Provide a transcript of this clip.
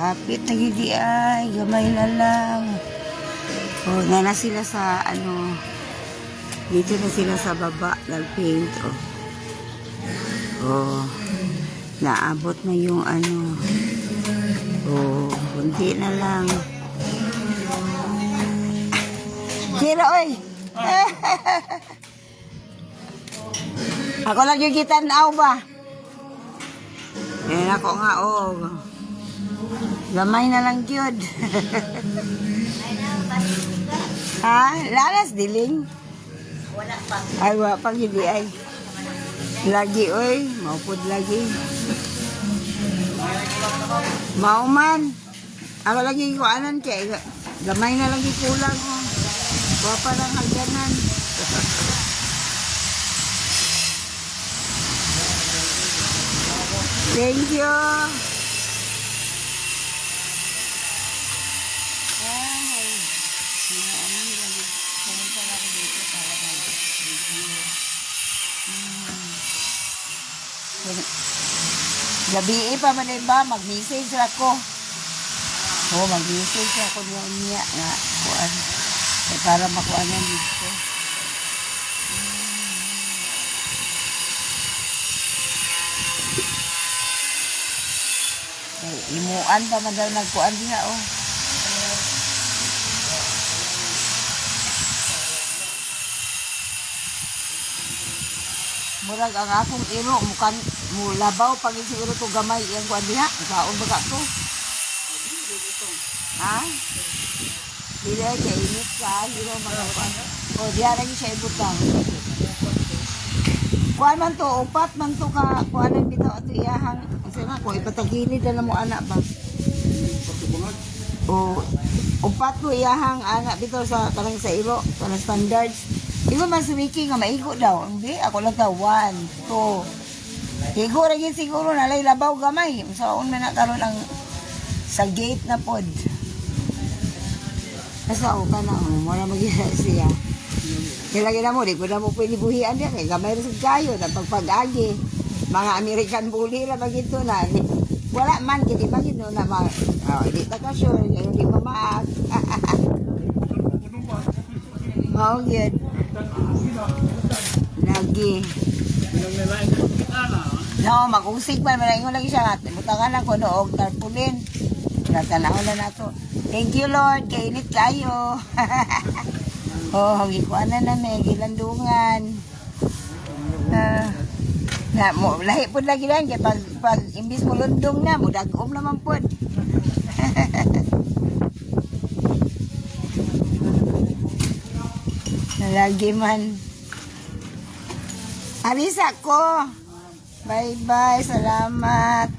Kapit na gidi ay, gamay na lang. O, na sila sa, dito na sila sa baba ng paint, naabot na yung kunti na lang. Kira, oy! Ako lang yung kitanaw ba? Yan ako nga, gamay na lang yun. Ha? Lalas diling? Wala pa. Ay, wala pang hindi ay. Lagi, oy. Maupod lagi. Mauman. Ako lagi kuanan kaya. Gamay na lagi kulang. Wapa lang hagdanan. Thank you. Gabi pa man ba, mag-message ako. Mag-message ako niya nga kuan. Para makuanan dito. Imuan pa man daw nagkuan niya, Murag ang akong iro, mukhang mulabaw pag siguro to gamay iyang kuan diha. Kaon baga to. Ha? Dili kay init ka, iro mga kuan. Diha ra siya ibutang. Kuan man to, upat man to ka kuanan bitaw ato iyahang. Sana ko ipatagilid na mo anak ba. Upat ko iyahang anak bitaw sa kanang sa iro, kanang standards. Igo man suwiki nga maigo daw. Hindi, ako lang daw. 1, 2. Igo rin siguro nalay labaw gamay. So, na nakaroon ang sa gate na pod. Basta ako ka na, muna mag-ira siya. Kailangan na mo, di ko na mo pwede buhian yan. Gamay rin sa kayo, na pagpag-agi. Mga American bully na magito na. Wala man, hindi magito na mga, hindi ka sure, hindi mamaak. Good. Lagi. No, mag-usig pa. Maraming lagi siya. Butangan ako noong tarpulin. Natanaw na nato. Thank you, Lord. Kainit kayo. Hangikuan na namin. Gilandungan. Lahi po lagi lang. Pag imbis mo lundong na, mudagom naman po. Lagi man. Alis ako. Bye-bye. Salamat.